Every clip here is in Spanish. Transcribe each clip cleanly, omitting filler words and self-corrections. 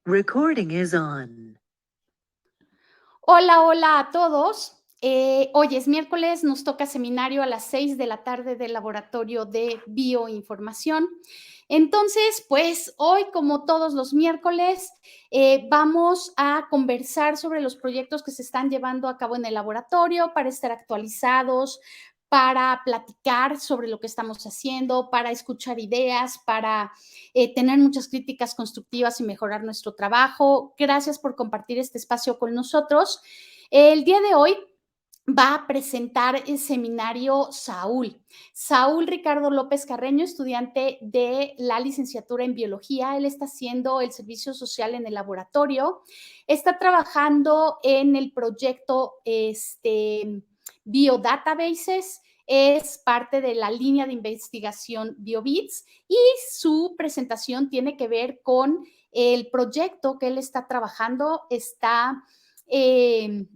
Recording is on. Hola, hola a todos. Hoy es miércoles, nos toca seminario a las 6 de la tarde del Laboratorio de Bioinformación. Entonces, pues hoy, como todos los miércoles, vamos a conversar sobre los proyectos que se están llevando a cabo en el laboratorio para estar actualizados, para platicar sobre lo que estamos haciendo, para escuchar ideas, para tener muchas críticas constructivas y mejorar nuestro trabajo. Gracias por compartir este espacio con nosotros. El día de hoy va a presentar el seminario Saúl. Saúl Ricardo López Carreño, estudiante de la licenciatura en biología. Él está haciendo el servicio social en el laboratorio. Está trabajando en el proyecto Biodatabases. Es parte de la línea de investigación BioBits y su presentación tiene que ver con el proyecto que él está trabajando. Está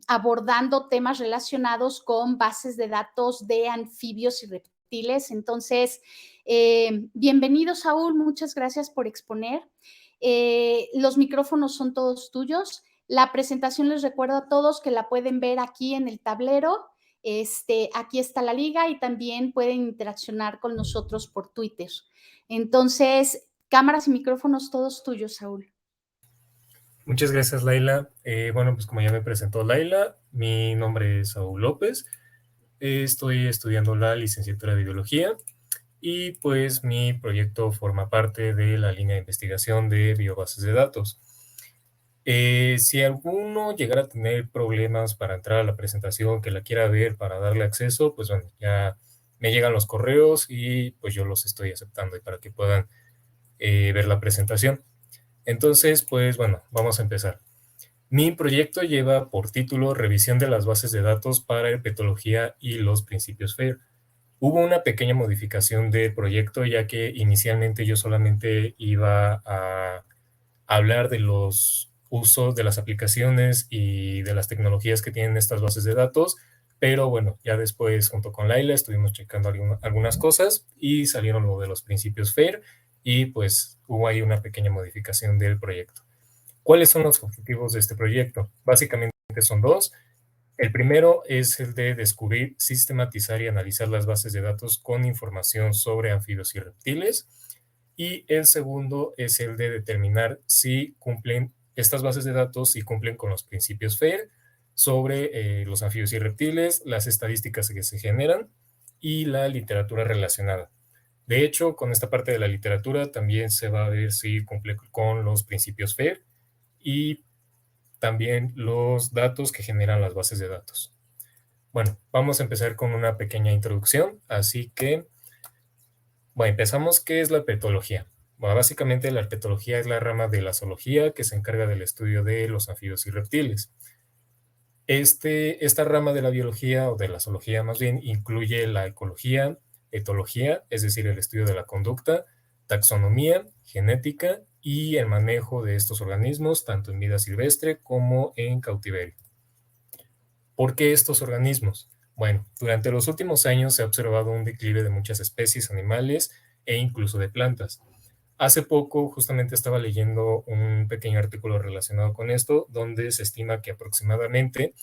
abordando temas relacionados con bases de datos de anfibios y reptiles. Entonces, bienvenido, Saúl, muchas gracias por exponer. Los micrófonos son todos tuyos. La presentación, les recuerdo a todos que la pueden ver aquí en el tablero. Aquí está la liga y también pueden interaccionar con nosotros por Twitter. Entonces, cámaras y micrófonos todos tuyos, Saúl. Muchas gracias, Laila. Bueno, pues como ya me presentó Laila, mi nombre es Saúl López. Estoy estudiando la licenciatura de biología y pues mi proyecto forma parte de la línea de investigación de biobases de datos. Si alguno llegara a tener problemas para entrar a la presentación, que la quiera ver para darle acceso, pues bueno, ya me llegan los correos y pues yo los estoy aceptando y para que puedan ver la presentación. Entonces, pues bueno, vamos a empezar. Mi proyecto lleva por título Revisión de las bases de datos para herpetología y los principios FAIR. Hubo una pequeña modificación del proyecto, ya que inicialmente yo solamente iba a hablar de los usos de las aplicaciones y de las tecnologías que tienen estas bases de datos, pero bueno, ya después junto con Laila estuvimos checando algunas cosas y salieron lo de los principios FAIR y pues hubo ahí una pequeña modificación del proyecto. ¿Cuáles son los objetivos de este proyecto? Básicamente son dos. El primero es el de descubrir, sistematizar y analizar las bases de datos con información sobre anfibios y reptiles. Y el segundo es el de determinar si cumplen estas bases de datos, si cumplen con los principios FAIR sobre los anfibios y reptiles, las estadísticas que se generan y la literatura relacionada. De hecho, con esta parte de la literatura también se va a ver si cumple con los principios FAIR y también los datos que generan las bases de datos. Bueno, vamos a empezar con una pequeña introducción, así que, bueno, empezamos. ¿Qué es la herpetología? Bueno, básicamente la herpetología es la rama de la zoología que se encarga del estudio de los anfibios y reptiles. Esta rama de la biología, o de la zoología más bien, incluye la ecología, etología, es decir, el estudio de la conducta, taxonomía, genética y el manejo de estos organismos, tanto en vida silvestre como en cautiverio. ¿Por qué estos organismos? Bueno, durante los últimos años se ha observado un declive de muchas especies animales e incluso de plantas. Hace poco justamente estaba leyendo un pequeño artículo relacionado con esto, donde se estima que aproximadamente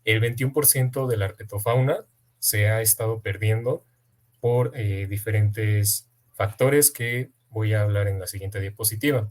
el 21% de la herpetofauna se ha estado perdiendo por diferentes factores que voy a hablar en la siguiente diapositiva.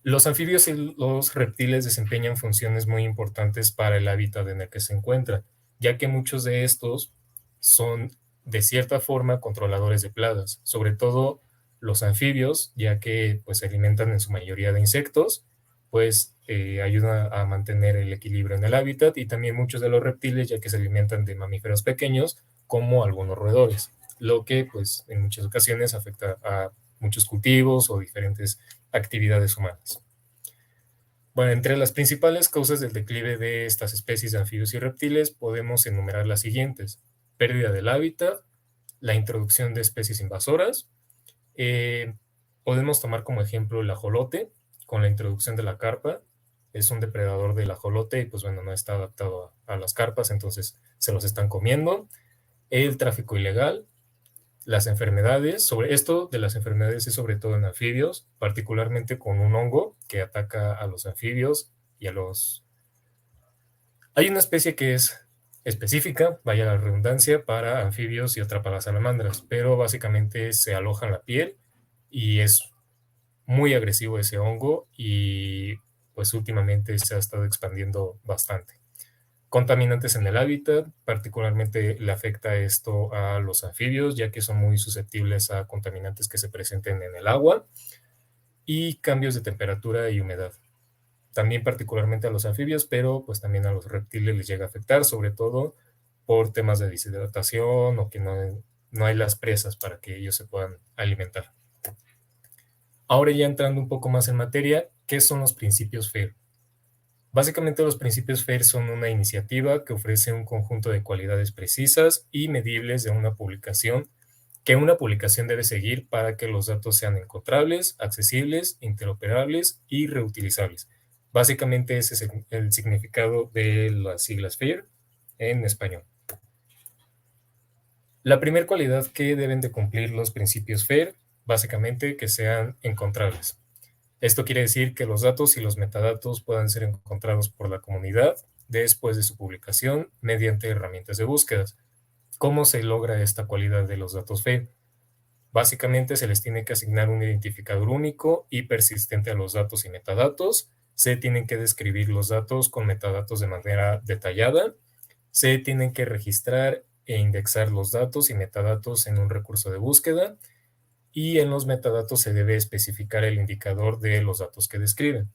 Los anfibios y los reptiles desempeñan funciones muy importantes para el hábitat en el que se encuentran, ya que muchos de estos son de cierta forma controladores de plagas, sobre todo los anfibios, ya que pues, se alimentan en su mayoría de insectos, pues ayudan a mantener el equilibrio en el hábitat, y también muchos de los reptiles, ya que se alimentan de mamíferos pequeños, como algunos roedores, lo que pues en muchas ocasiones afecta a muchos cultivos o diferentes actividades humanas. Bueno, entre las principales causas del declive de estas especies de anfibios y reptiles podemos enumerar las siguientes: pérdida del hábitat, la introducción de especies invasoras. Podemos tomar como ejemplo el ajolote, con la introducción de la carpa. Es un depredador del ajolote y pues bueno, no está adaptado a las carpas, entonces se los están comiendo. El tráfico ilegal, las enfermedades. Sobre esto de las enfermedades es sobre todo en anfibios, particularmente con un hongo que ataca a los anfibios y a los... Hay una especie que es específica, vaya la redundancia, para anfibios y otra para salamandras, pero básicamente se aloja en la piel y es muy agresivo ese hongo y pues últimamente se ha estado expandiendo bastante. Contaminantes en el hábitat, particularmente le afecta esto a los anfibios, ya que son muy susceptibles a contaminantes que se presenten en el agua, y cambios de temperatura y humedad. También particularmente a los anfibios, pero pues también a los reptiles les llega a afectar, sobre todo por temas de deshidratación o que no hay las presas para que ellos se puedan alimentar. Ahora ya entrando un poco más en materia, ¿qué son los principios FAIR? Básicamente los principios FAIR son una iniciativa que ofrece un conjunto de cualidades precisas y medibles de una publicación que una publicación debe seguir para que los datos sean encontrables, accesibles, interoperables y reutilizables. Básicamente ese es el significado de las siglas FAIR en español. La primera cualidad que deben de cumplir los principios FAIR, básicamente que sean encontrables. Esto quiere decir que los datos y los metadatos puedan ser encontrados por la comunidad después de su publicación mediante herramientas de búsquedas. ¿Cómo se logra esta cualidad de los datos FAIR? Básicamente se les tiene que asignar un identificador único y persistente a los datos y metadatos. Se tienen que describir los datos con metadatos de manera detallada. Se tienen que registrar e indexar los datos y metadatos en un recurso de búsqueda. Y en los metadatos se debe especificar el indicador de los datos que describen.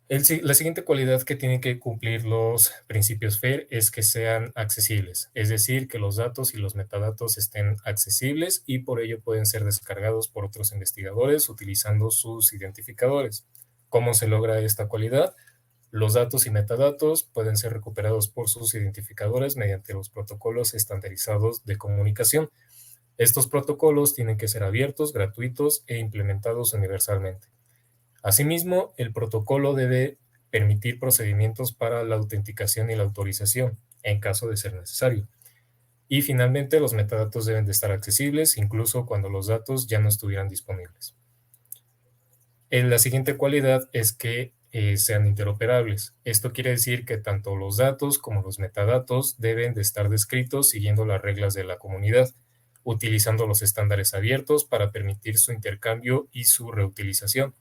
La siguiente cualidad que tienen que cumplir los principios FAIR es que sean accesibles, es decir, que los datos y los metadatos estén accesibles y por ello pueden ser descargados por otros investigadores utilizando sus identificadores. ¿Cómo se logra esta cualidad? Los datos y metadatos pueden ser recuperados por sus identificadores mediante los protocolos estandarizados de comunicación. Estos protocolos tienen que ser abiertos, gratuitos e implementados universalmente. Asimismo, el protocolo debe permitir procedimientos para la autenticación y la autorización, en caso de ser necesario. Y finalmente, los metadatos deben de estar accesibles, incluso cuando los datos ya no estuvieran disponibles. La siguiente cualidad es que sean interoperables. Esto quiere decir que tanto los datos como los metadatos deben de estar descritos siguiendo las reglas de la comunidad, utilizando los estándares abiertos para permitir su intercambio y su reutilización.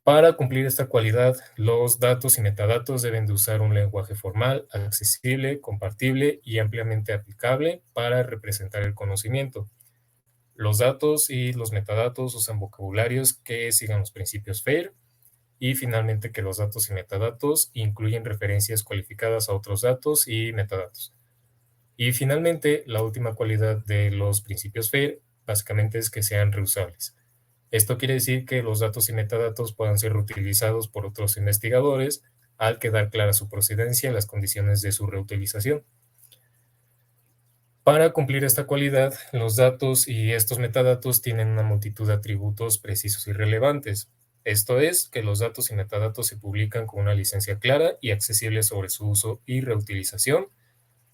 Para cumplir esta cualidad, los datos y metadatos deben de usar un lenguaje formal, accesible, compartible y ampliamente aplicable para representar el conocimiento. Los datos y los metadatos usan vocabularios que sigan los principios FAIR y finalmente que los datos y metadatos incluyen referencias cualificadas a otros datos y metadatos. Y finalmente, la última cualidad de los principios FAIR básicamente es que sean reusables. Esto quiere decir que los datos y metadatos puedan ser reutilizados por otros investigadores al quedar clara su procedencia y las condiciones de su reutilización. Para cumplir esta cualidad, los datos y estos metadatos tienen una multitud de atributos precisos y relevantes. Esto es, que los datos y metadatos se publican con una licencia clara y accesible sobre su uso y reutilización.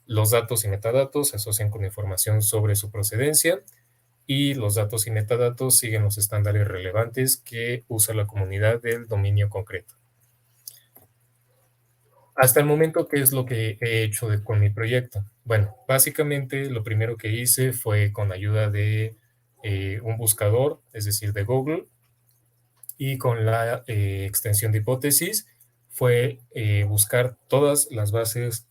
Los datos y metadatos se asocian con información sobre su procedencia y los datos y metadatos siguen los estándares relevantes que usa la comunidad del dominio concreto. Hasta el momento, ¿qué es lo que he hecho con mi proyecto? Bueno, básicamente lo primero que hice fue con ayuda de un buscador, es decir, de Google, y con la extensión de hipótesis fue buscar todas las bases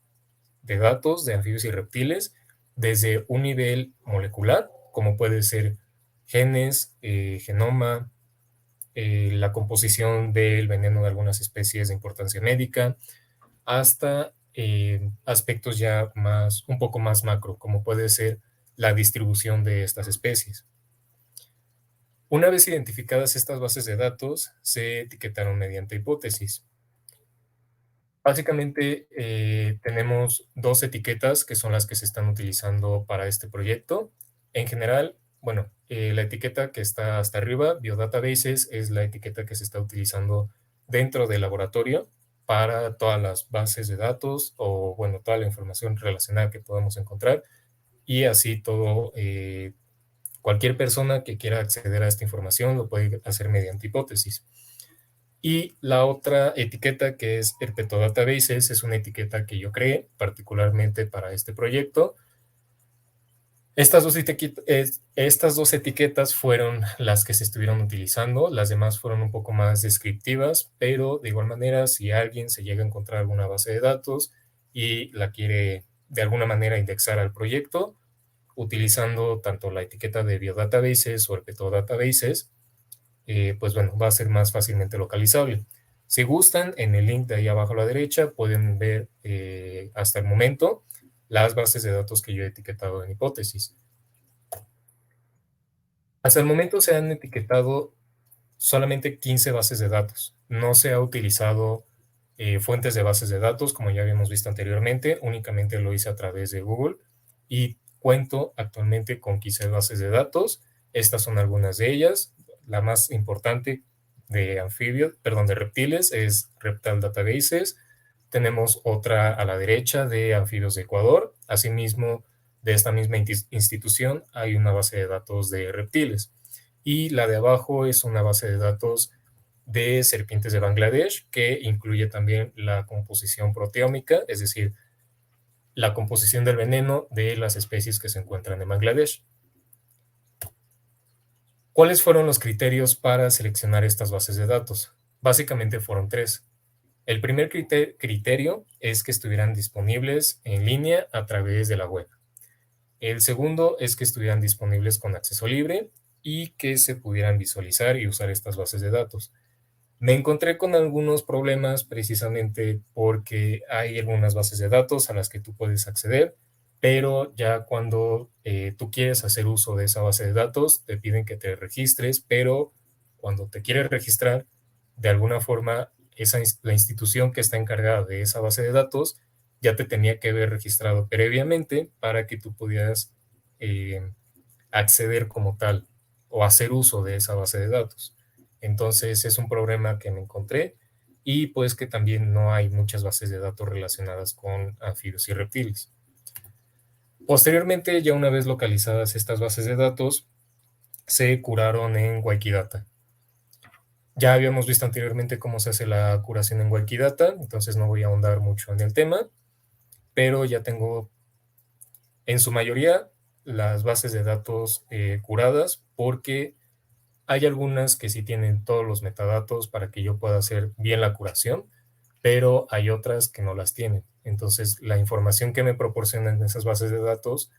de datos de anfibios y reptiles desde un nivel molecular, como puede ser genes, genoma, la composición del veneno de algunas especies de importancia médica, hasta aspectos ya un poco más macro, como puede ser la distribución de estas especies. Una vez identificadas estas bases de datos, se etiquetaron mediante hipótesis. Básicamente tenemos dos etiquetas que son las que se están utilizando para este proyecto. En general, bueno, la etiqueta que está hasta arriba, Biodatabases, es la etiqueta que se está utilizando dentro del laboratorio para todas las bases de datos o, bueno, toda la información relacionada que podamos encontrar y así todo, cualquier persona que quiera acceder a esta información lo puede hacer mediante hipótesis. Y la otra etiqueta, que es Herpeto Databases, es una etiqueta que yo creé particularmente para este proyecto. Estas dos etiquetas fueron las que se estuvieron utilizando, las demás fueron un poco más descriptivas, pero de igual manera, si alguien se llega a encontrar alguna base de datos y la quiere de alguna manera indexar al proyecto, utilizando tanto la etiqueta de biodatabases o Herpeto Databases, pues bueno, va a ser más fácilmente localizable. Si gustan, en el link de ahí abajo a la derecha pueden ver hasta el momento las bases de datos que yo he etiquetado en hipótesis. Hasta el momento se han etiquetado solamente 15 bases de datos. No se ha utilizado fuentes de bases de datos, como ya habíamos visto anteriormente. Únicamente lo hice a través de Google y cuento actualmente con 15 bases de datos. Estas son algunas de ellas. La más importante de de reptiles es Reptile Databases. Tenemos otra a la derecha de Anfibios de Ecuador. Asimismo, de esta misma institución hay una base de datos de reptiles. Y la de abajo es una base de datos de serpientes de Bangladesh, que incluye también la composición proteómica, es decir, la composición del veneno de las especies que se encuentran en Bangladesh. ¿Cuáles fueron los criterios para seleccionar estas bases de datos? Básicamente fueron tres. El primer criterio es que estuvieran disponibles en línea a través de la web. El segundo es que estuvieran disponibles con acceso libre y que se pudieran visualizar y usar estas bases de datos. Me encontré con algunos problemas precisamente porque hay algunas bases de datos a las que tú puedes acceder, pero ya cuando tú quieres hacer uso de esa base de datos, te piden que te registres, pero cuando te quieres registrar, de alguna forma, la institución que está encargada de esa base de datos ya te tenía que haber registrado previamente para que tú pudieras acceder como tal o hacer uso de esa base de datos. Entonces es un problema que me encontré y pues que también no hay muchas bases de datos relacionadas con anfibios y reptiles. Posteriormente, ya una vez localizadas estas bases de datos, se curaron en Wikidata. Ya habíamos visto anteriormente cómo se hace la curación en Wikidata, entonces no voy a ahondar mucho en el tema, pero ya tengo en su mayoría las bases de datos curadas porque hay algunas que sí tienen todos los metadatos para que yo pueda hacer bien la curación, pero hay otras que no las tienen. Entonces, la información que me proporcionan esas bases de datos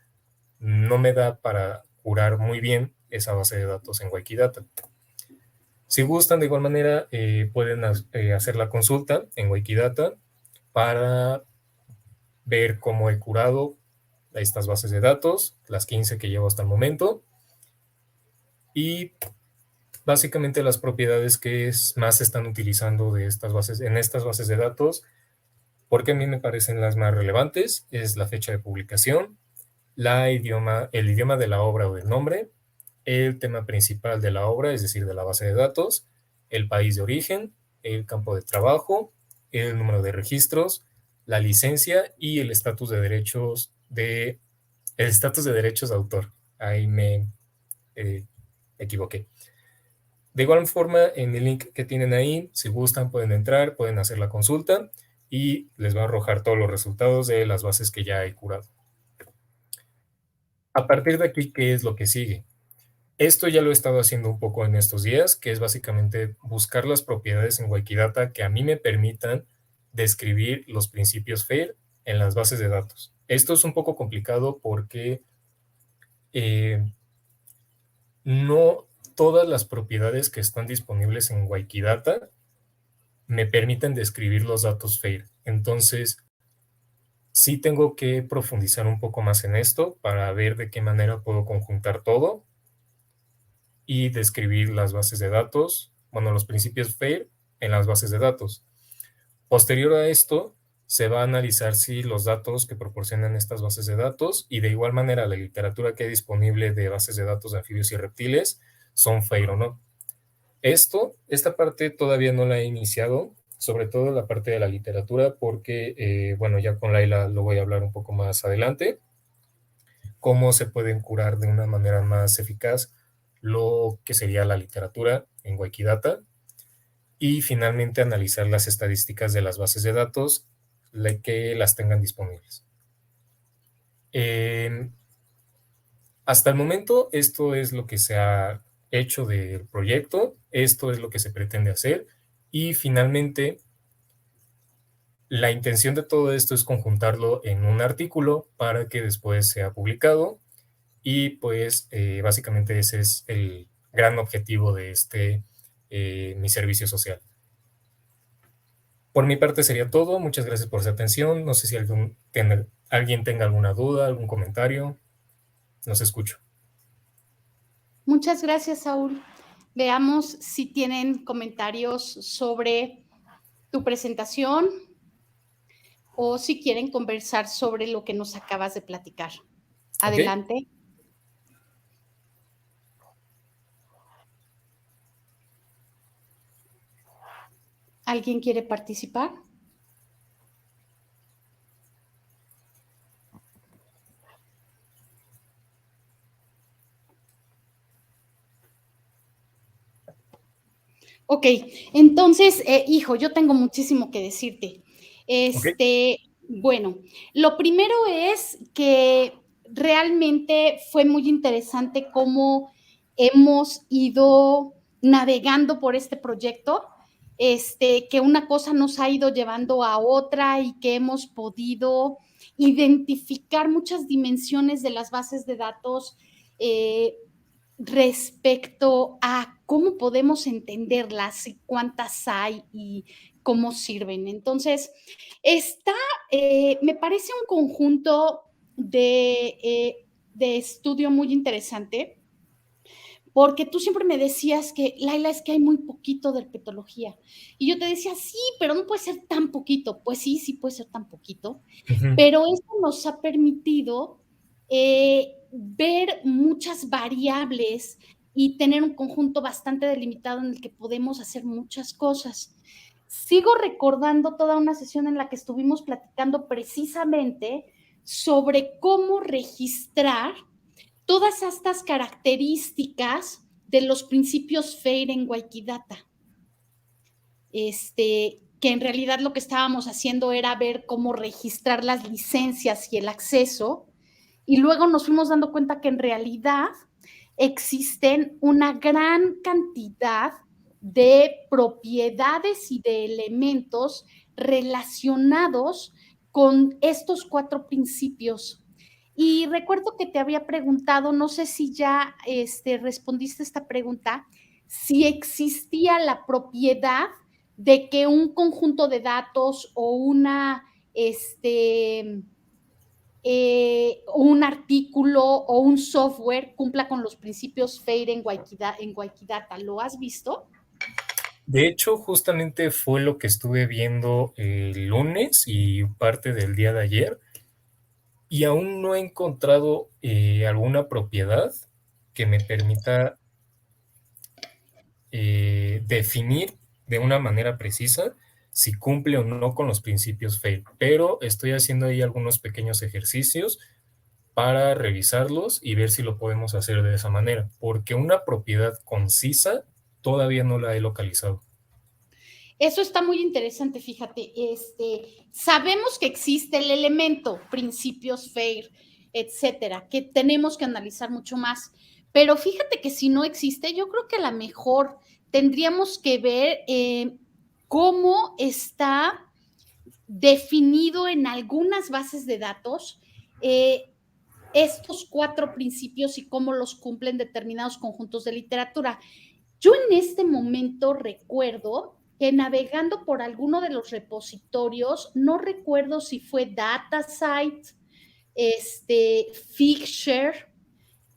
no me da para curar muy bien esa base de datos en Wikidata. Si gustan, de igual manera, pueden hacer la consulta en Wikidata para ver cómo he curado estas bases de datos, las 15 que llevo hasta el momento, y básicamente las propiedades que más se están utilizando en estas bases de datos, porque a mí me parecen las más relevantes, es la fecha de publicación, el idioma de la obra o del nombre, el tema principal de la obra, es decir, de la base de datos, el país de origen, el campo de trabajo, el número de registros, la licencia y el estatus de derechos de autor. Ahí me equivoqué. De igual forma, en el link que tienen ahí, si gustan pueden entrar, pueden hacer la consulta y les va a arrojar todos los resultados de las bases que ya he curado. A partir de aquí, ¿qué es lo que sigue? Esto ya lo he estado haciendo un poco en estos días, que es básicamente buscar las propiedades en Wikidata que a mí me permitan describir los principios FAIR en las bases de datos. Esto es un poco complicado porque no todas las propiedades que están disponibles en Wikidata me permiten describir los datos FAIR. Entonces, sí tengo que profundizar un poco más en esto para ver de qué manera puedo conjuntar todo y describir las bases de datos, los principios FAIR en las bases de datos. Posterior a esto, se va a analizar si los datos que proporcionan estas bases de datos y de igual manera la literatura que hay disponible de bases de datos de anfibios y reptiles son FAIR o no. Esta parte todavía no la he iniciado, sobre todo la parte de la literatura, porque, ya con Laila lo voy a hablar un poco más adelante. cómo se pueden curar de una manera más eficaz lo que sería la literatura en Wikidata, y finalmente analizar las estadísticas de las bases de datos que las tengan disponibles. Hasta el momento, esto es lo que se ha hecho del proyecto, esto es lo que se pretende hacer, y finalmente la intención de todo esto es conjuntarlo en un artículo para que después sea publicado, y pues básicamente ese es el gran objetivo de mi servicio social. Por mi parte sería todo. Muchas gracias por su atención. No sé si alguien tenga alguna duda, algún comentario. Los escucho. Muchas gracias, Saúl. Veamos si tienen comentarios sobre tu presentación o si quieren conversar sobre lo que nos acabas de platicar. Adelante. Okay. ¿Alguien quiere participar? Ok, entonces, hijo, yo tengo muchísimo que decirte. Bueno, lo primero es que realmente fue muy interesante cómo hemos ido navegando por este proyecto, que una cosa nos ha ido llevando a otra y que hemos podido identificar muchas dimensiones de las bases de datos respecto a cómo podemos entenderlas y cuántas hay y cómo sirven. Entonces, me parece un conjunto de estudio muy interesante, porque tú siempre me decías que, Laila, es que hay muy poquito de herpetología. Y yo te decía, sí, pero no puede ser tan poquito. Pues sí, sí puede ser tan poquito, pero eso nos ha permitido ver muchas variables y tener un conjunto bastante delimitado en el que podemos hacer muchas cosas. Sigo recordando toda una sesión en la que estuvimos platicando precisamente sobre cómo registrar todas estas características de los principios FAIR en Wikidata. Que en realidad lo que estábamos haciendo era ver cómo registrar las licencias y el acceso, y luego nos fuimos dando cuenta que en realidad existen una gran cantidad de propiedades y de elementos relacionados con estos 4 principios. Y recuerdo que te había preguntado, no sé si ya respondiste esta pregunta, si existía la propiedad de que un conjunto de datos o un artículo o un software cumpla con los principios FAIR en Wikidata. ¿Lo has visto? De hecho, justamente fue lo que estuve viendo el lunes y parte del día de ayer, y aún no he encontrado alguna propiedad que me permita definir de una manera precisa si cumple o no con los principios FAIR, pero estoy haciendo ahí algunos pequeños ejercicios para revisarlos y ver si lo podemos hacer de esa manera, porque una propiedad concisa todavía no la he localizado. Eso está muy interesante, fíjate. Sabemos que existe el elemento, principios FAIR, etcétera, que tenemos que analizar mucho más. Pero fíjate que si no existe, yo creo que a lo mejor tendríamos que ver cómo está definido en algunas bases de datos estos 4 principios y cómo los cumplen determinados conjuntos de literatura. Yo en este momento recuerdo que navegando por alguno de los repositorios, no recuerdo si fue DataSite, Figshare,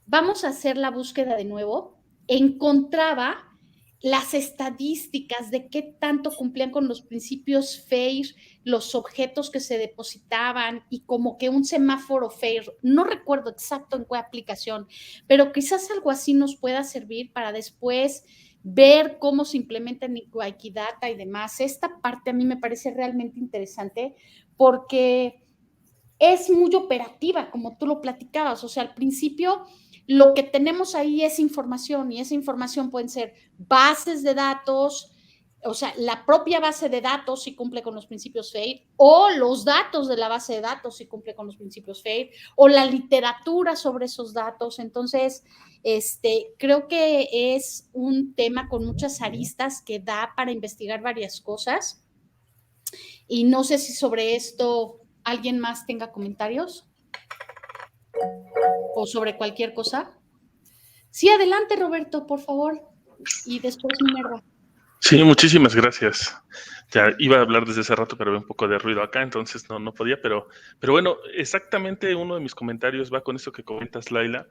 vamos a hacer la búsqueda de nuevo, encontraba las estadísticas de qué tanto cumplían con los principios FAIR, los objetos que se depositaban y como que un semáforo FAIR, no recuerdo exacto en qué aplicación, pero quizás algo así nos pueda servir para después ver cómo se implementa en Wikidata y demás. Esta parte a mí me parece realmente interesante porque es muy operativa, como tú lo platicabas. O sea, al principio lo que tenemos ahí es información y esa información pueden ser bases de datos, o sea, la propia base de datos si cumple con los principios FAIR, o los datos de la base de datos si cumple con los principios FAIR, o la literatura sobre esos datos. Entonces, creo que es un tema con muchas aristas que da para investigar varias cosas. Y no sé si sobre esto alguien más tenga comentarios o sobre cualquier cosa. Sí, adelante, Roberto, por favor. Y después Minerva. Sí, muchísimas gracias. Ya iba a hablar desde hace rato, pero había un poco de ruido acá, entonces no podía, pero bueno, exactamente uno de mis comentarios va con eso que comentas, Laila,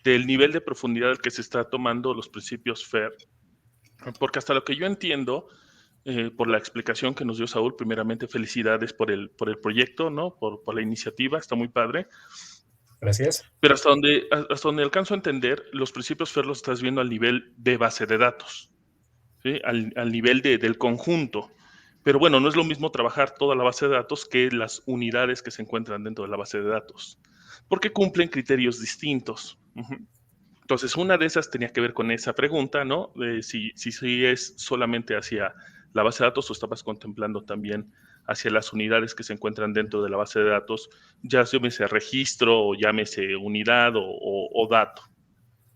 del nivel de profundidad al que se está tomando los principios FAIR, porque hasta lo que yo entiendo, por la explicación que nos dio Saúl, primeramente felicidades por el proyecto, ¿no? Por la iniciativa, está muy padre. Gracias. Pero hasta donde alcanzo a entender, los principios FAIR los estás viendo al nivel de base de datos, ¿sí? Al nivel del conjunto. Pero bueno, no es lo mismo trabajar toda la base de datos que las unidades que se encuentran dentro de la base de datos, porque cumplen criterios distintos. Entonces, una de esas tenía que ver con esa pregunta, ¿no? Si es solamente hacia la base de datos o estabas contemplando también hacia las unidades que se encuentran dentro de la base de datos, ya llámese registro o llámese unidad o dato,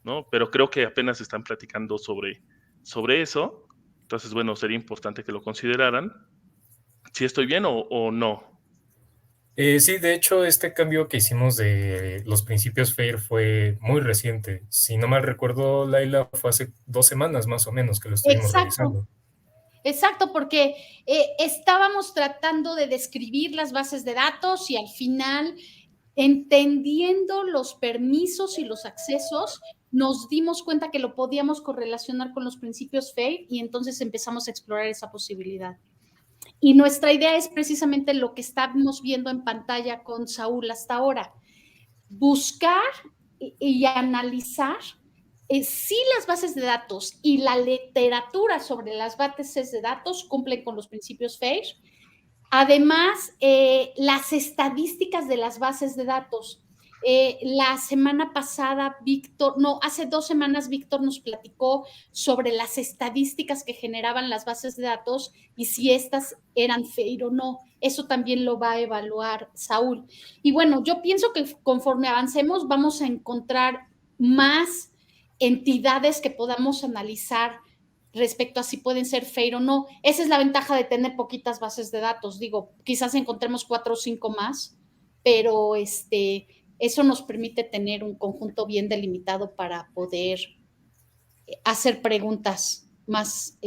¿no? Pero creo que apenas están platicando sobre eso. Entonces, bueno, sería importante que lo consideraran. ¿Si estoy bien o no? Sí, de hecho, este cambio que hicimos de los principios FAIR fue muy reciente. Si no mal recuerdo, Laila, fue hace 2 semanas más o menos que lo estuvimos revisando. Exacto, porque estábamos tratando de describir las bases de datos y al final, entendiendo los permisos y los accesos, nos dimos cuenta que lo podíamos correlacionar con los principios FAIR y entonces empezamos a explorar esa posibilidad. Y nuestra idea es precisamente lo que estamos viendo en pantalla con Saúl hasta ahora, buscar y analizar si las bases de datos y la literatura sobre las bases de datos cumplen con los principios FAIR. Además, las estadísticas de las bases de datos. La semana pasada, hace 2 semanas, Víctor nos platicó sobre las estadísticas que generaban las bases de datos y si estas eran FAIR o no. Eso también lo va a evaluar Saúl. Y bueno, yo pienso que conforme avancemos vamos a encontrar más entidades que podamos analizar respecto a si pueden ser FAIR o no. Esa es la ventaja de tener poquitas bases de datos. Digo, quizás encontremos 4 o 5 más, pero eso nos permite tener un conjunto bien delimitado para poder hacer preguntas más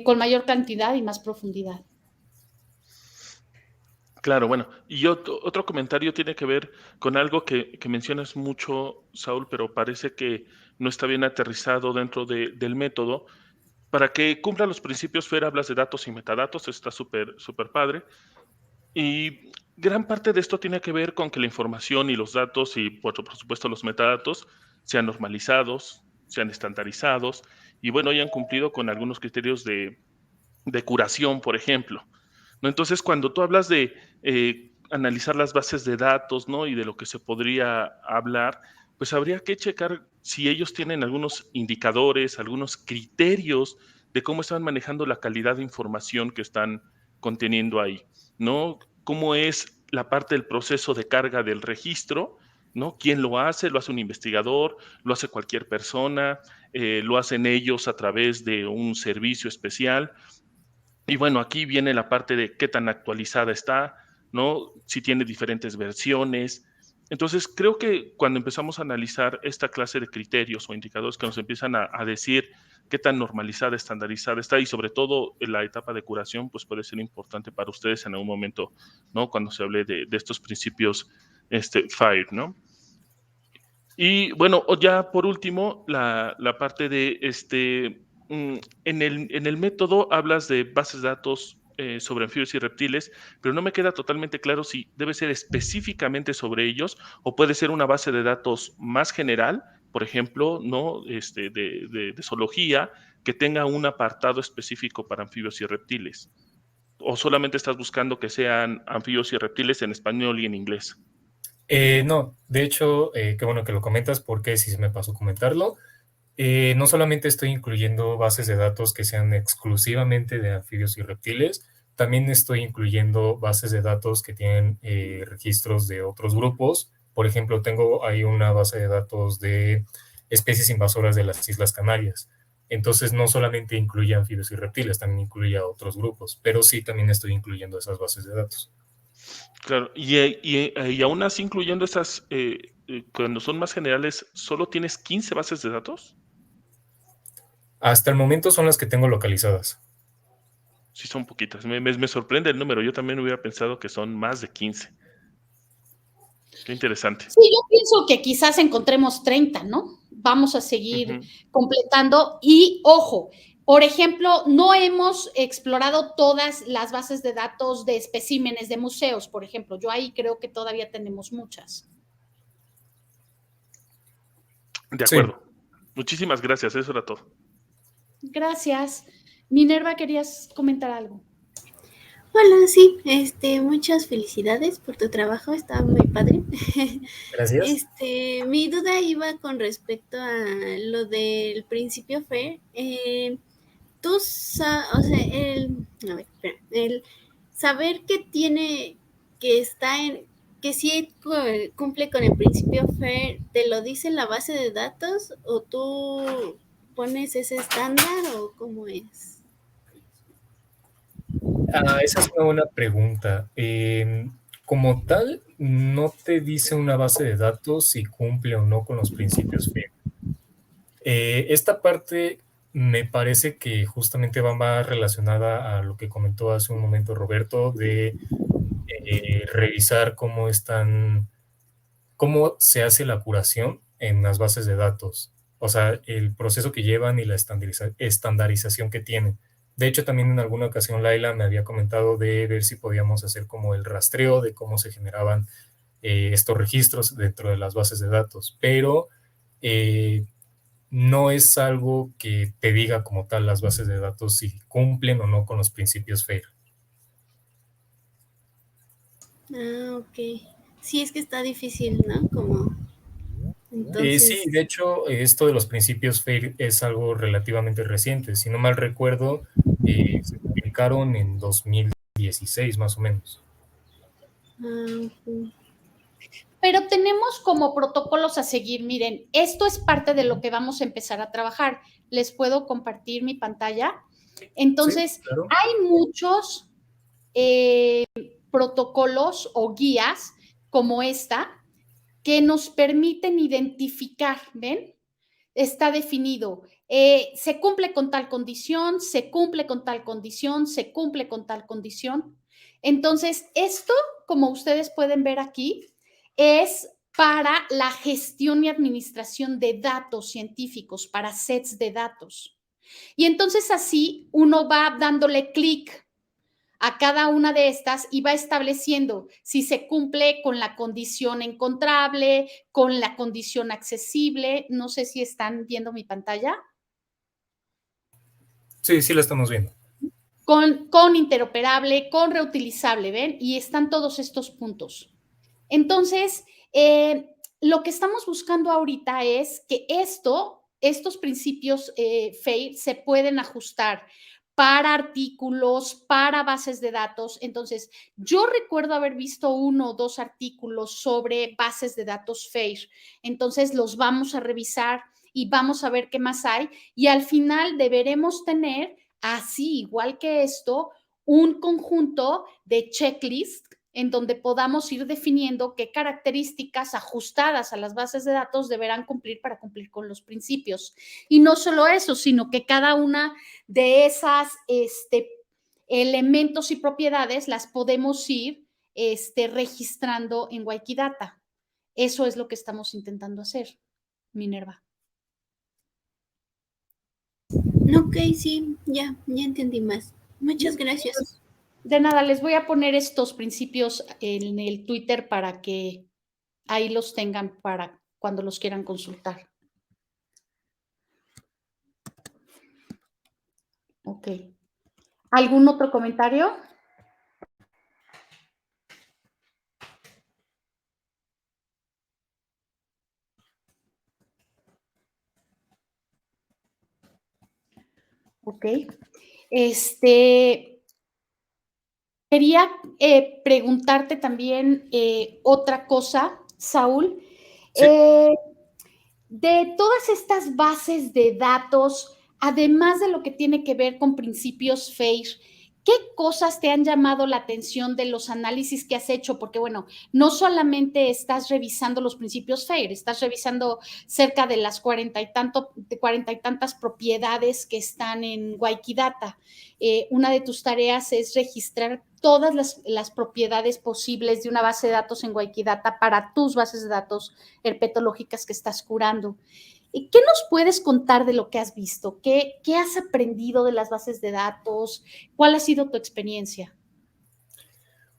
con mayor cantidad y más profundidad. Claro, bueno, y otro comentario tiene que ver con algo que mencionas mucho, Saúl, pero parece que no está bien aterrizado dentro del método. Para que cumpla los principios FAIR hablas de datos y metadatos, está súper padre. Y gran parte de esto tiene que ver con que la información y los datos y por supuesto los metadatos sean normalizados, sean estandarizados y bueno, hayan cumplido con algunos criterios de curación, por ejemplo, ¿no? Entonces, cuando tú hablas de analizar las bases de datos, ¿no? Y de lo que se podría hablar, pues habría que checar si ellos tienen algunos indicadores, algunos criterios de cómo están manejando la calidad de información que están conteniendo ahí, ¿no? Cómo es la parte del proceso de carga del registro, ¿no? ¿Quién lo hace? ¿Lo hace un investigador? ¿Lo hace cualquier persona? ¿Lo hacen ellos a través de un servicio especial? Y bueno, aquí viene la parte de qué tan actualizada está, ¿no? Si tiene diferentes versiones. Entonces, creo que cuando empezamos a analizar esta clase de criterios o indicadores que nos empiezan a decir qué tan normalizada, estandarizada está y sobre todo en la etapa de curación, pues puede ser importante para ustedes en algún momento, ¿no? Cuando se hable de estos principios FAIR, ¿no? Y bueno, ya por último, la parte de en el método hablas de bases de datos sobre anfibios y reptiles, pero no me queda totalmente claro si debe ser específicamente sobre ellos o puede ser una base de datos más general, por ejemplo, ¿no? De zoología, que tenga un apartado específico para anfibios y reptiles. ¿O solamente estás buscando que sean anfibios y reptiles en español y en inglés? No, de hecho, qué bueno que lo comentas porque sí se me pasó comentarlo. No solamente estoy incluyendo bases de datos que sean exclusivamente de anfibios y reptiles, también estoy incluyendo bases de datos que tienen registros de otros grupos. Por ejemplo, tengo ahí una base de datos de especies invasoras de las Islas Canarias. Entonces, no solamente incluye anfibios y reptiles, también incluye a otros grupos, pero sí también estoy incluyendo esas bases de datos. Claro, y aún así, incluyendo estas, cuando son más generales, ¿solo tienes 15 bases de datos? Hasta el momento son las que tengo localizadas. Sí, son poquitas. Me sorprende el número. Yo también hubiera pensado que son más de 15. Qué interesante. Sí, yo pienso que quizás encontremos 30, ¿no? Vamos a seguir Ujú. completando y ojo, por ejemplo, no hemos explorado todas las bases de datos de especímenes de museos, por ejemplo. Yo ahí creo que todavía tenemos muchas. De Sí. acuerdo. Muchísimas gracias. Eso era todo. Gracias. Minerva, ¿querías comentar algo? Hola, sí, muchas felicidades por tu trabajo, está muy padre. Gracias. Mi duda iba con respecto a lo del principio FAIR. O sea, a ver, espera, el saber que tiene, que está en, que sí cumple con el principio FAIR, ¿te lo dice la base de datos o tú pones ese estándar o cómo es? Esa es una buena pregunta. Como tal, no te dice una base de datos si cumple o no con los principios FAIR. Esta parte me parece que justamente va más relacionada a lo que comentó hace un momento Roberto de revisar cómo se hace la curación en las bases de datos. O sea, el proceso que llevan y la estandarización que tienen. De hecho, también en alguna ocasión Laila me había comentado de ver si podíamos hacer como el rastreo de cómo se generaban estos registros dentro de las bases de datos, pero no es algo que te diga como tal las bases de datos si cumplen o no con los principios FAIR. Ok. Sí, es que está difícil, ¿no? Como, Sí, entonces, de hecho, esto de los principios FAIR es algo relativamente reciente. Si no mal recuerdo, se publicaron en 2016 más o menos. ok. Pero tenemos como protocolos a seguir. Miren, esto es parte de lo que vamos a empezar a trabajar. ¿Les puedo compartir mi pantalla? Sí, Entonces, claro. hay muchos protocolos o guías como esta que nos permiten identificar, ¿ven? Está definido. Se cumple con tal condición, se cumple con tal condición, se cumple con tal condición. Entonces, esto, como ustedes pueden ver aquí, es para la gestión y administración de datos científicos, para sets de datos. Y entonces así uno va dándole clic a cada una de estas y va estableciendo si se cumple con la condición encontrable, con la condición accesible. No sé si están viendo mi pantalla. Sí, sí la estamos viendo. Con interoperable, con reutilizable, ¿ven? Y están todos estos puntos. Entonces, lo que estamos buscando ahorita es que estos principios FAIR se pueden ajustar para artículos, para bases de datos. Entonces, yo recuerdo haber visto 1 o 2 artículos sobre bases de datos FAIR. Entonces, los vamos a revisar y vamos a ver qué más hay. Y al final deberemos tener, así igual que esto, un conjunto de checklist en donde podamos ir definiendo qué características ajustadas a las bases de datos deberán cumplir para cumplir con los principios. Y no solo eso, sino que cada una de esas elementos y propiedades las podemos ir registrando en Wikidata. Eso es lo que estamos intentando hacer, Minerva. Ok, sí, ya entendí más. Muchas gracias. De nada, les voy a poner estos principios en el Twitter para que ahí los tengan para cuando los quieran consultar. Ok. ¿Algún otro comentario? Ok. Este, quería preguntarte también otra cosa, Saúl. Sí. De todas estas bases de datos, además de lo que tiene que ver con principios FAIR, ¿qué cosas te han llamado la atención de los análisis que has hecho? Porque, bueno, no solamente estás revisando los principios FAIR, estás revisando cerca de las 40 y tantas propiedades que están en Wikidata. Una de tus tareas es registrar todas las propiedades posibles de una base de datos en Wikidata para tus bases de datos herpetológicas que estás curando. ¿Qué nos puedes contar de lo que has visto? ¿Qué has aprendido de las bases de datos? ¿Cuál ha sido tu experiencia?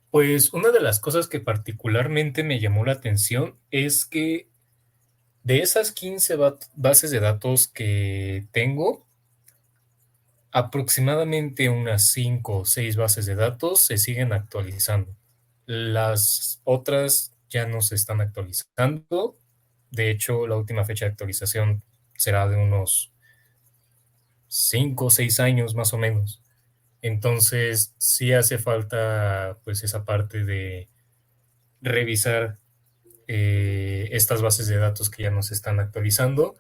Pues una de las cosas que particularmente me llamó la atención es que de esas 15 bases de datos que tengo, aproximadamente unas 5 o 6 bases de datos se siguen actualizando. Las otras ya no se están actualizando. De hecho, la última fecha de actualización será de unos 5 o 6 años más o menos. Entonces, sí hace falta pues esa parte de revisar estas bases de datos que ya no se están actualizando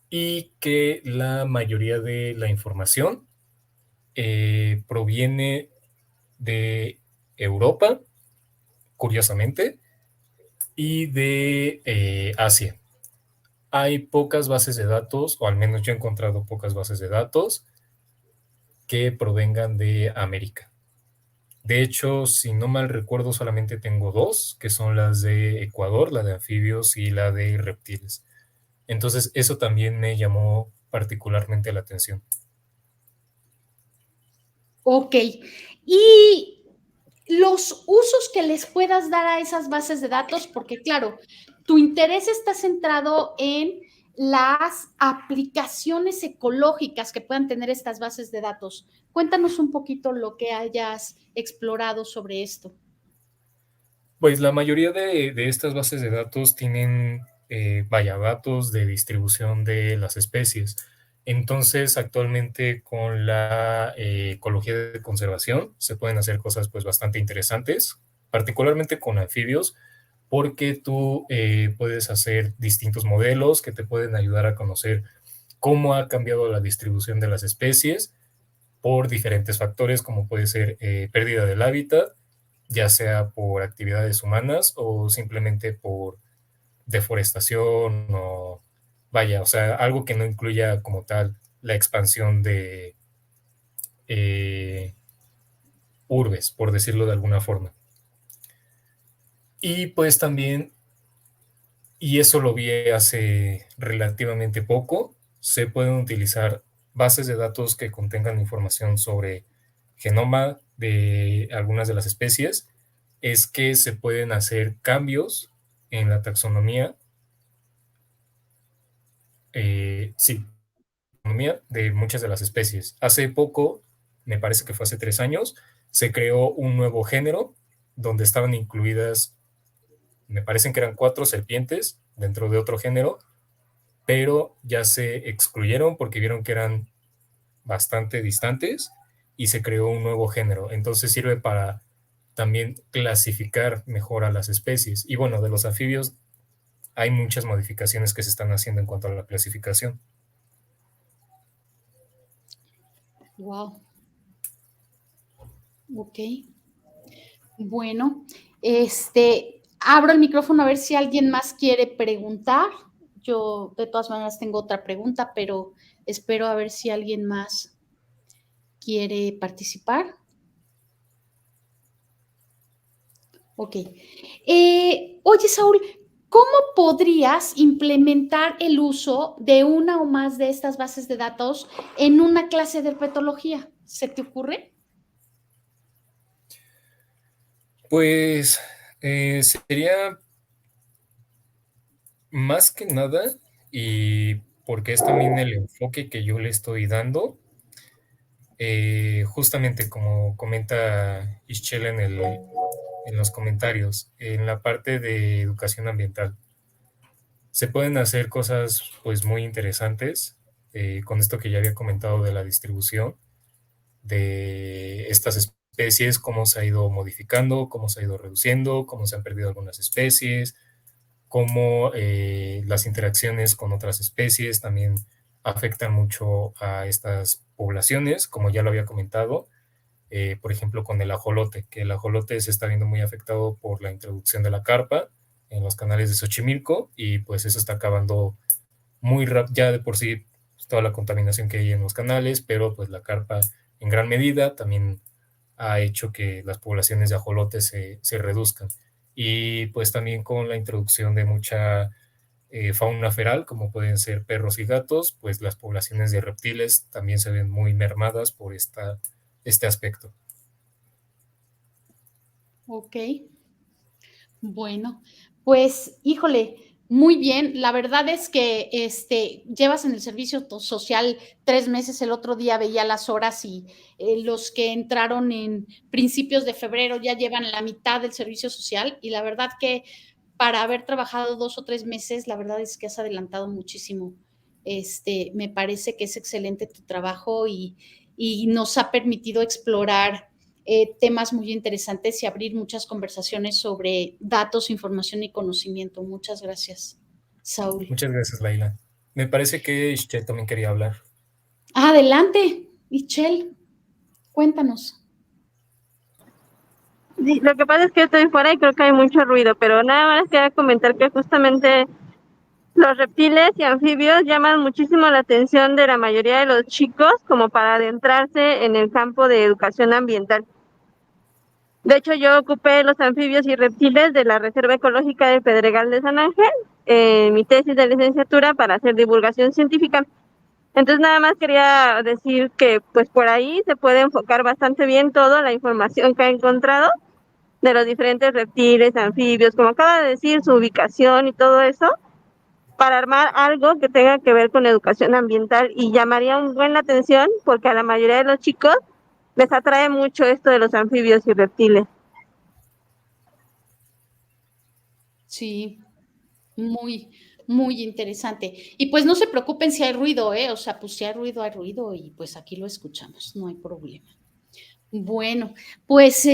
y que la mayoría de la información proviene de Europa, curiosamente, y de Asia. Hay pocas bases de datos, o al menos yo he encontrado pocas bases de datos que provengan de América. De hecho, si no mal recuerdo, solamente tengo 2, que son las de Ecuador, la de anfibios y la de reptiles. Entonces, eso también me llamó particularmente la atención. Ok. Y los usos que les puedas dar a esas bases de datos, porque claro, tu interés está centrado en las aplicaciones ecológicas que puedan tener estas bases de datos. Cuéntanos un poquito lo que hayas explorado sobre esto. Pues la mayoría de estas bases de datos tienen, datos de distribución de las especies. Entonces, actualmente con la ecología de conservación se pueden hacer cosas pues bastante interesantes, particularmente con anfibios, porque tú puedes hacer distintos modelos que te pueden ayudar a conocer cómo ha cambiado la distribución de las especies por diferentes factores, como puede ser pérdida del hábitat, ya sea por actividades humanas o simplemente por deforestación o o sea, algo que no incluya como tal la expansión de urbes, por decirlo de alguna forma. Y pues también, y eso lo vi hace relativamente poco, se pueden utilizar bases de datos que contengan información sobre genoma de algunas de las especies, es que se pueden hacer cambios en la taxonomía, sí, taxonomía de muchas de las especies. Hace poco, me parece que fue hace 3 años, se creó un nuevo género donde estaban incluidas, me parecen que eran 4 serpientes dentro de otro género, pero ya se excluyeron porque vieron que eran bastante distantes y se creó un nuevo género. Entonces sirve para también clasificar mejor a las especies. Y bueno, de los anfibios hay muchas modificaciones que se están haciendo en cuanto a la clasificación. Wow. Ok. Bueno, abro el micrófono a ver si alguien más quiere preguntar. Yo de todas maneras tengo otra pregunta, pero espero a ver si alguien más quiere participar. Ok. Oye, Saúl, ¿cómo podrías implementar el uso de una o más de estas bases de datos en una clase de herpetología? ¿Se te ocurre? Pues sería más que nada, y porque es también el enfoque que yo le estoy dando, justamente como comenta Ischel en los comentarios, en la parte de educación ambiental. Se pueden hacer cosas pues muy interesantes con esto que ya había comentado de la distribución de estas especies, cómo se ha ido modificando, cómo se ha ido reduciendo, cómo se han perdido algunas especies, cómo las interacciones con otras especies también afectan mucho a estas poblaciones, como ya lo había comentado, por ejemplo, con el ajolote, que el ajolote se está viendo muy afectado por la introducción de la carpa en los canales de Xochimilco, y pues eso está acabando muy rápido, ya de por sí pues, toda la contaminación que hay en los canales, pero pues la carpa en gran medida también ha hecho que las poblaciones de ajolotes se reduzcan. Y pues también con la introducción de mucha fauna feral, como pueden ser perros y gatos, pues las poblaciones de reptiles también se ven muy mermadas por este aspecto. Ok, bueno, pues híjole, muy bien. La verdad es que llevas en el servicio social 3 meses. El otro día veía las horas y los que entraron en principios de febrero ya llevan la mitad del servicio social, y la verdad que para haber trabajado 2 o 3 meses, la verdad es que has adelantado muchísimo. Me parece que es excelente tu trabajo y nos ha permitido explorar temas muy interesantes y abrir muchas conversaciones sobre datos, información y conocimiento. Muchas gracias, Saúl. Muchas gracias, Laila. Me parece que Ishche también quería hablar. Adelante, Michelle, cuéntanos. Sí, lo que pasa es que estoy fuera y creo que hay mucho ruido, pero nada más quería comentar que justamente los reptiles y anfibios llaman muchísimo la atención de la mayoría de los chicos como para adentrarse en el campo de educación ambiental. De hecho, yo ocupé los anfibios y reptiles de la Reserva Ecológica del Pedregal de San Ángel en mi tesis de licenciatura para hacer divulgación científica. Entonces nada más quería decir que pues por ahí se puede enfocar bastante bien toda la información que he encontrado de los diferentes reptiles, anfibios, como acaba de decir, su ubicación y todo eso, para armar algo que tenga que ver con educación ambiental, y llamaría un buen la atención porque a la mayoría de los chicos les atrae mucho esto de los anfibios y reptiles. Sí, muy, muy interesante. Y pues no se preocupen si hay ruido, ¿eh? O sea, pues si hay ruido y pues aquí lo escuchamos, no hay problema. Bueno, pues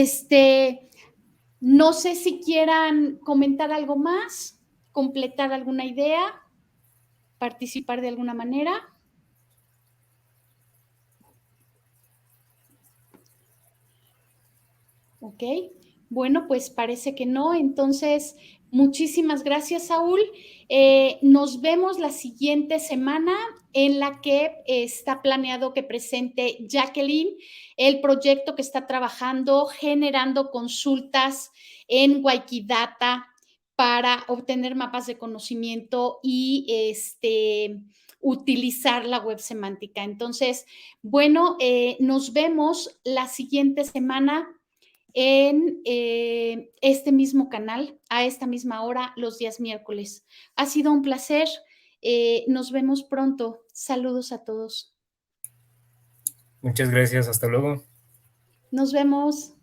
no sé si quieran comentar algo más, completar alguna idea, participar de alguna manera. Ok, bueno, pues parece que no. Entonces, muchísimas gracias, Saúl. Nos vemos la siguiente semana, en la que está planeado que presente Jacqueline el proyecto que está trabajando generando consultas en Wikidata para obtener mapas de conocimiento y utilizar la web semántica. Entonces, bueno, nos vemos la siguiente semana en este mismo canal, a esta misma hora, los días miércoles. Ha sido un placer. Nos vemos pronto. Saludos a todos. Muchas gracias, hasta luego. Nos vemos.